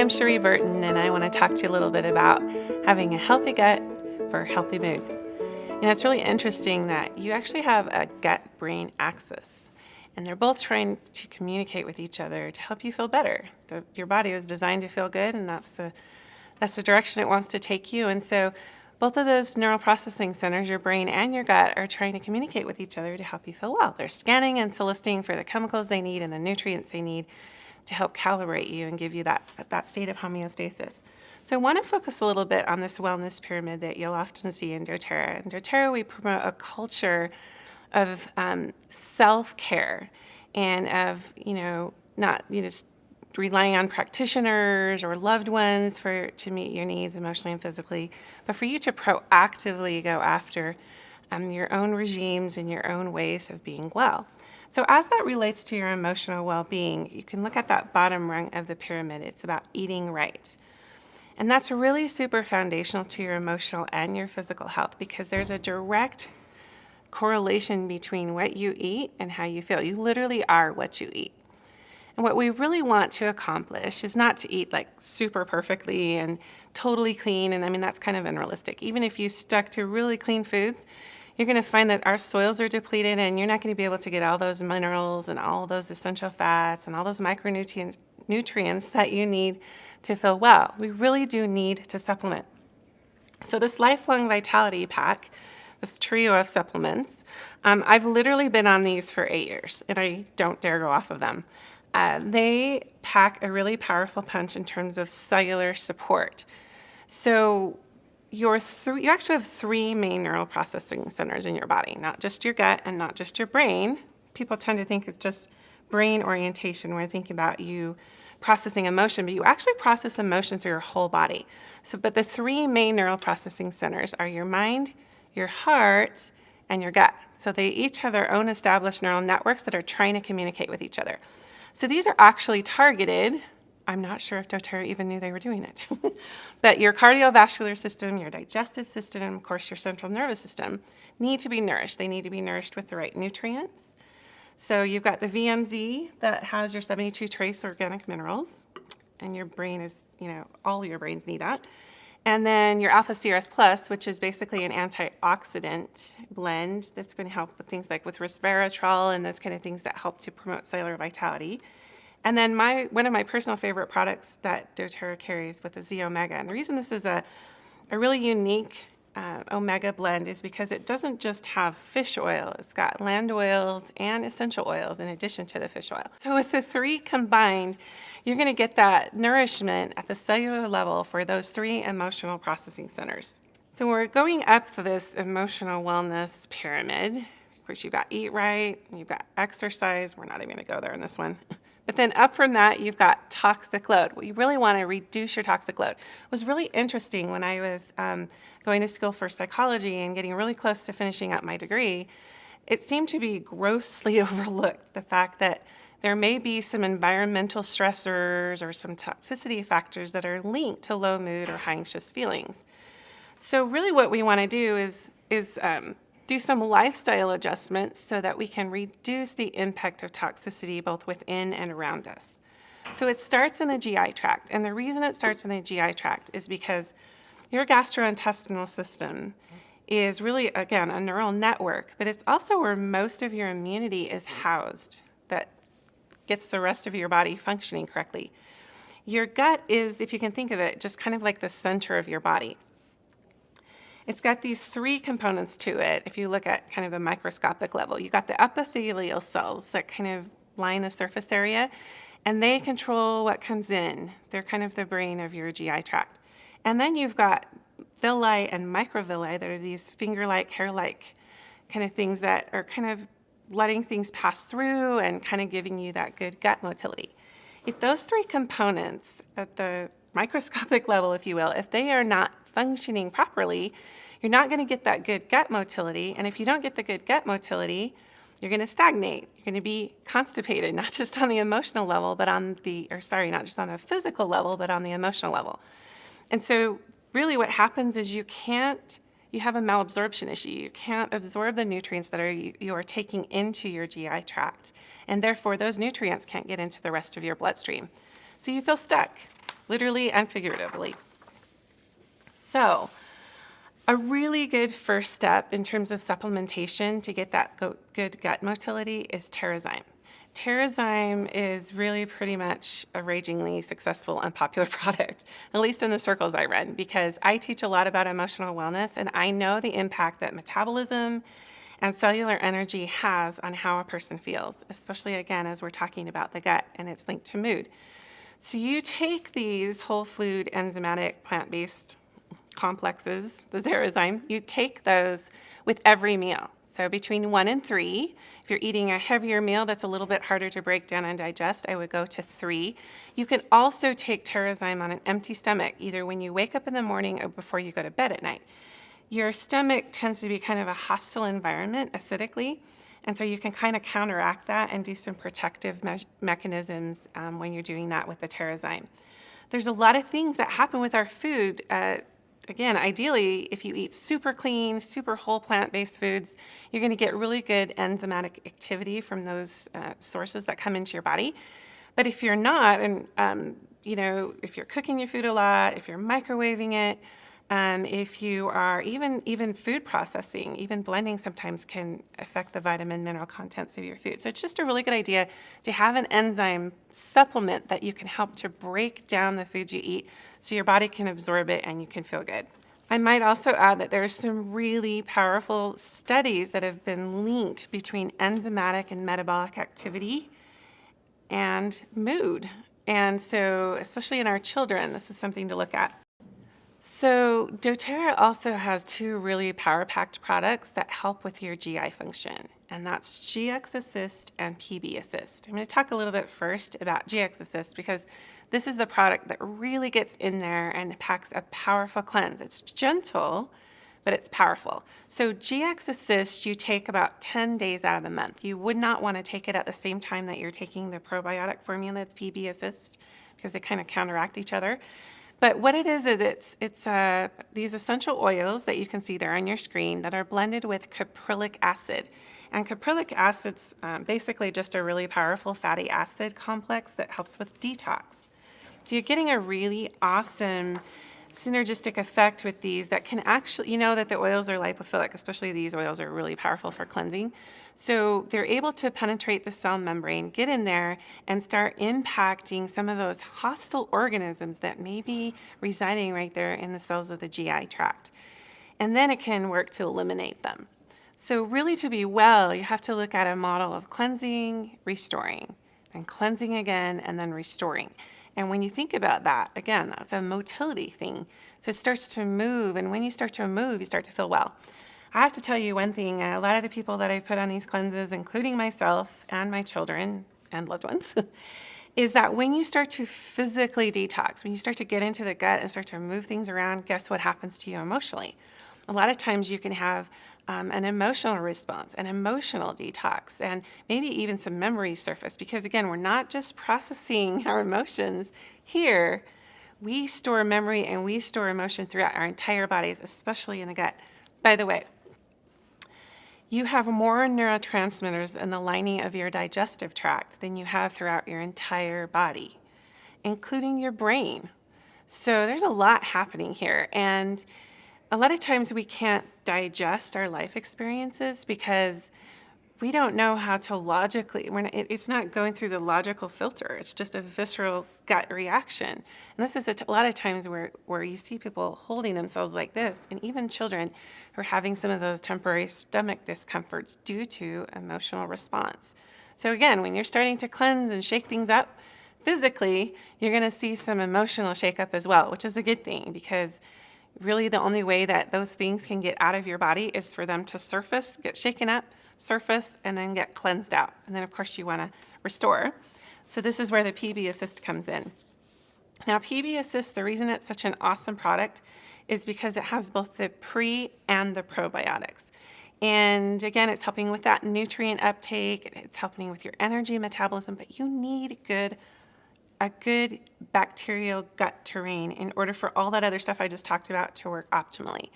I'm Cherie Burton, and I want to talk to you a little bit about having a healthy gut for a healthy mood. It's really interesting that you actually have a gut-brain axis, and they're both trying to communicate with each other to help you feel better. Your body was designed to feel good, and that's the direction it wants to take you. And so both of those neural processing centers, your brain and your gut, are trying to communicate with each other to help you feel well. They're scanning and soliciting for the chemicals they need and the nutrients they need to help calibrate you and give you that state of homeostasis. So I want to focus a little bit on this wellness pyramid that you'll often see in doTERRA. In doTERRA, we promote a culture of self-care and of, not just relying on practitioners or loved ones to meet your needs emotionally and physically, but for you to proactively go after your own regimes and your own ways of being well. So as that relates to your emotional well-being, you can look at that bottom rung of the pyramid. It's about eating right. And that's really super foundational to your emotional and your physical health because there's a direct correlation between what you eat and how you feel. You literally are what you eat. And what we really want to accomplish is not to eat like super perfectly and totally clean. And that's kind of unrealistic. Even if you stuck to really clean foods, you're going to find that our soils are depleted and you're not going to be able to get all those minerals and all those essential fats and all those micronutrients that you need to feel well. We really do need to supplement. So this Lifelong Vitality Pack, this trio of supplements, I've literally been on these for 8 years and I don't dare go off of them. They pack a really powerful punch in terms of cellular support. So you actually have 3 main neural processing centers in your body, not just your gut and not just your brain. People tend to think it's just brain orientation when they're thinking about you processing emotion, but you actually process emotion through your whole body. But the 3 main neural processing centers are your mind, your heart, and your gut. So they each have their own established neural networks that are trying to communicate with each other. So these are actually targeted. I'm not sure if doTERRA even knew they were doing it. But your cardiovascular system, your digestive system, and of course your central nervous system need to be nourished. They need to be nourished with the right nutrients. So you've got the VMZ that has your 72 trace organic minerals, and your brain is, all your brains need that. And then your Alpha CRS Plus, which is basically an antioxidant blend that's going to help with things like with resveratrol and those kind of things that help to promote cellular vitality. And then one of my personal favorite products that doTERRA carries with the Z Omega. And the reason this is a really unique omega blend is because it doesn't just have fish oil. It's got land oils and essential oils in addition to the fish oil. So with the 3 combined, you're going to get that nourishment at the cellular level for those 3 emotional processing centers. So we're going up this emotional wellness pyramid. Of course, you've got eat right, and you've got exercise. We're not even going to go there in this one. But then up from that, you've got toxic load. Well, you really want to reduce your toxic load. It was really interesting when I was going to school for psychology and getting really close to finishing up my degree. It seemed to be grossly overlooked, the fact that there may be some environmental stressors or some toxicity factors that are linked to low mood or high anxious feelings. So really what we want to do is do some lifestyle adjustments so that we can reduce the impact of toxicity both within and around us. So it starts in the GI tract. And the reason it starts in the GI tract is because your gastrointestinal system is really, again, a neural network, but it's also where most of your immunity is housed that gets the rest of your body functioning correctly. Your gut is, if you can think of it, just kind of like the center of your body. It's got these 3 components to it. If you look at kind of a microscopic level, you've got the epithelial cells that kind of line the surface area, and they control what comes in. They're kind of the brain of your GI tract. And then you've got villi and microvilli that are these finger-like, hair-like kind of things that are kind of letting things pass through and kind of giving you that good gut motility. If those 3 components at the microscopic level, if you will, if they are not functioning properly, you're not going to get that good gut motility. And if you don't get the good gut motility, you're going to stagnate. You're going to be constipated, not just on the emotional level, but not just on the physical level, but on the emotional level. And so really what happens is you have a malabsorption issue. You can't absorb the nutrients that you are taking into your GI tract. And therefore, those nutrients can't get into the rest of your bloodstream. So you feel stuck. literally and figuratively. So, a really good first step in terms of supplementation to get that good gut motility is Terrazyme. Terrazyme is really pretty much a ragingly successful and popular product, at least in the circles I run, because I teach a lot about emotional wellness and I know the impact that metabolism and cellular energy has on how a person feels, especially again as we're talking about the gut and it's linked to mood. So you take these whole food enzymatic plant-based complexes, the Terrazyme, you take those with every meal. So between 1 and 3, if you're eating a heavier meal that's a little bit harder to break down and digest, I would go to 3. You can also take Terrazyme on an empty stomach, either when you wake up in the morning or before you go to bed at night. Your stomach tends to be kind of a hostile environment acidically, and so you can kind of counteract that and do some protective mechanisms when you're doing that with the Terrazyme. There's a lot of things that happen with our food. Again, ideally, if you eat super clean, super whole plant-based foods, you're going to get really good enzymatic activity from those sources that come into your body. But if you're not, and if you're cooking your food a lot, if you're microwaving it, if you are even food processing, even blending sometimes can affect the vitamin mineral contents of your food. So it's just a really good idea to have an enzyme supplement that you can help to break down the foods you eat so your body can absorb it and you can feel good. I might also add that there are some really powerful studies that have been linked between enzymatic and metabolic activity and mood. And so, especially in our children, this is something to look at. So doTERRA also has 2 really power-packed products that help with your GI function, and that's GX Assist and PB Assist. I'm going to talk a little bit first about GX Assist because this is the product that really gets in there and packs a powerful cleanse. It's gentle, but it's powerful. So GX Assist, you take about 10 days out of the month. You would not want to take it at the same time that you're taking the probiotic formula, the PB Assist, because they kind of counteract each other. But what it is it's these essential oils that you can see there on your screen that are blended with caprylic acid. And caprylic acid's basically just a really powerful fatty acid complex that helps with detox. So you're getting a really awesome synergistic effect with these that can actually, you know that the oils are lipophilic, especially these oils are really powerful for cleansing. So they're able to penetrate the cell membrane, get in there, and start impacting some of those hostile organisms that may be residing right there in the cells of the GI tract. And then it can work to eliminate them. So really to be well, you have to look at a model of cleansing, restoring, and cleansing again, and then restoring. And when you think about that, again, that's a motility thing. So it starts to move, and when you start to move, you start to feel well. I have to tell you one thing, a lot of the people that I've put on these cleanses, including myself and my children and loved ones, is that when you start to physically detox, when you start to get into the gut and start to move things around, guess what happens to you emotionally? A lot of times you can have an emotional response, an emotional detox, and maybe even some memories surface. Because again, we're not just processing our emotions here. We store memory and we store emotion throughout our entire bodies, especially in the gut. By the way, you have more neurotransmitters in the lining of your digestive tract than you have throughout your entire body, including your brain. So there's a lot happening here. And a lot of times we can't digest our life experiences because we don't know how to logically, it's not going through the logical filter. It's just a visceral gut reaction. And this is a lot of times where you see people holding themselves like this, and even children who are having some of those temporary stomach discomforts due to emotional response. So again, when you're starting to cleanse and shake things up physically, you're going to see some emotional shakeup as well, which is a good thing because really the only way that those things can get out of your body is for them to surface, get shaken up, surface, and then get cleansed out. And then of course you want to restore. So this is where the PB Assist comes in. Now PB Assist, the reason it's such an awesome product is because it has both the pre and the probiotics. And again, it's helping with that nutrient uptake, it's helping with your energy metabolism, but you need a good bacterial gut terrain in order for all that other stuff I just talked about to work optimally.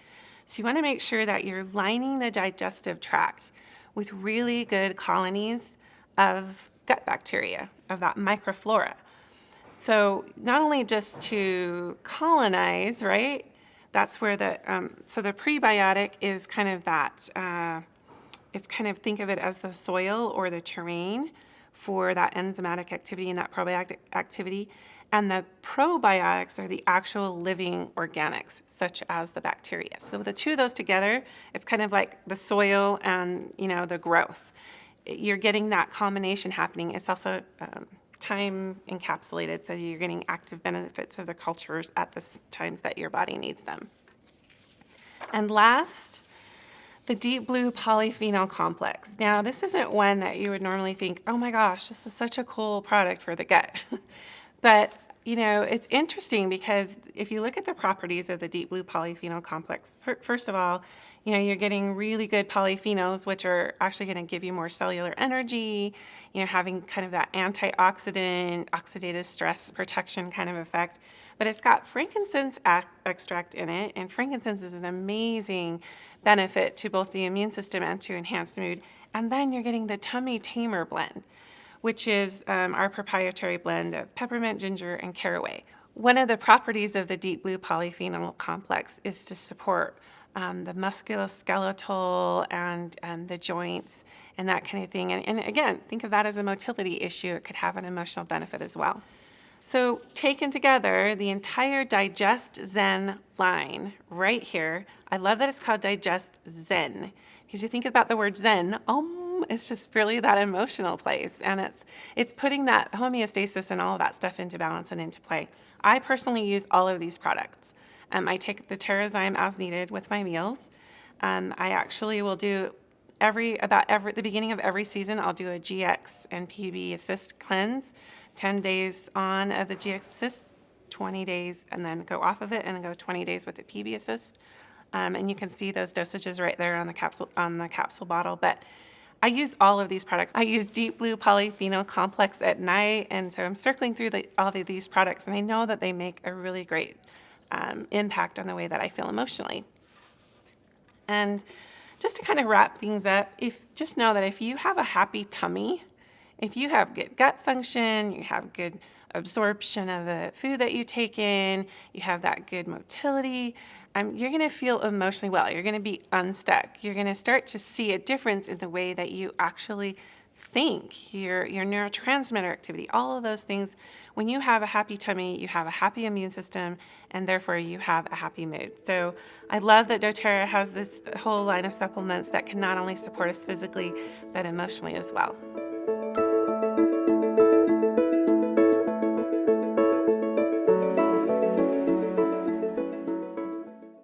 So you want to make sure that you're lining the digestive tract with really good colonies of gut bacteria, of that microflora. So not only just to colonize, right? That's where so the prebiotic is kind of that, it's kind of, think of it as the soil or the terrain for that enzymatic activity and that probiotic activity. And the probiotics are the actual living organics, such as the bacteria. So the two of those together, it's kind of like the soil and, the growth. You're getting that combination happening. It's also time encapsulated, so you're getting active benefits of the cultures at the times that your body needs them. And last, the deep blue polyphenol complex. Now, this isn't one that you would normally think, oh my gosh, this is such a cool product for the gut. But, it's interesting because if you look at the properties of the deep blue polyphenol complex, first of all, you're getting really good polyphenols, which are actually going to give you more cellular energy, having kind of that antioxidant, oxidative stress protection kind of effect. But it's got frankincense extract in it, and frankincense is an amazing benefit to both the immune system and to enhance mood. And then you're getting the Tummy Tamer blend, which is our proprietary blend of peppermint, ginger, and caraway. One of the properties of the deep blue polyphenol complex is to support the musculoskeletal and the joints and that kind of thing. And again, think of that as a motility issue. It could have an emotional benefit as well. So taken together, the entire Digest Zen line right here, I love that it's called Digest Zen, because you think about the word Zen, it's just really that emotional place, and it's putting that homeostasis and all of that stuff into balance and into play. I personally use all of these products. I take the Terrazyme as needed with my meals. I actually will do the beginning of every season, I'll do a GX and PB Assist cleanse, 10 days on of the GX Assist, 20 days, and then go off of it, and then go 20 days with the PB Assist. And you can see those dosages right there on the capsule bottle. But I use all of these products. I use Deep Blue Polyphenol Complex at night, and so I'm circling through all of these products, and I know that they make a really great impact on the way that I feel emotionally. And just to kind of wrap things up, just know that if you have a happy tummy, if you have good gut function, you have good absorption of the food that you take in, you have that good motility, you're going to feel emotionally well. You're going to be unstuck. You're going to start to see a difference in the way that you actually think, your neurotransmitter activity, all of those things. When you have a happy tummy, you have a happy immune system, and therefore you have a happy mood. So I love that doTERRA has this whole line of supplements that can not only support us physically, but emotionally as well.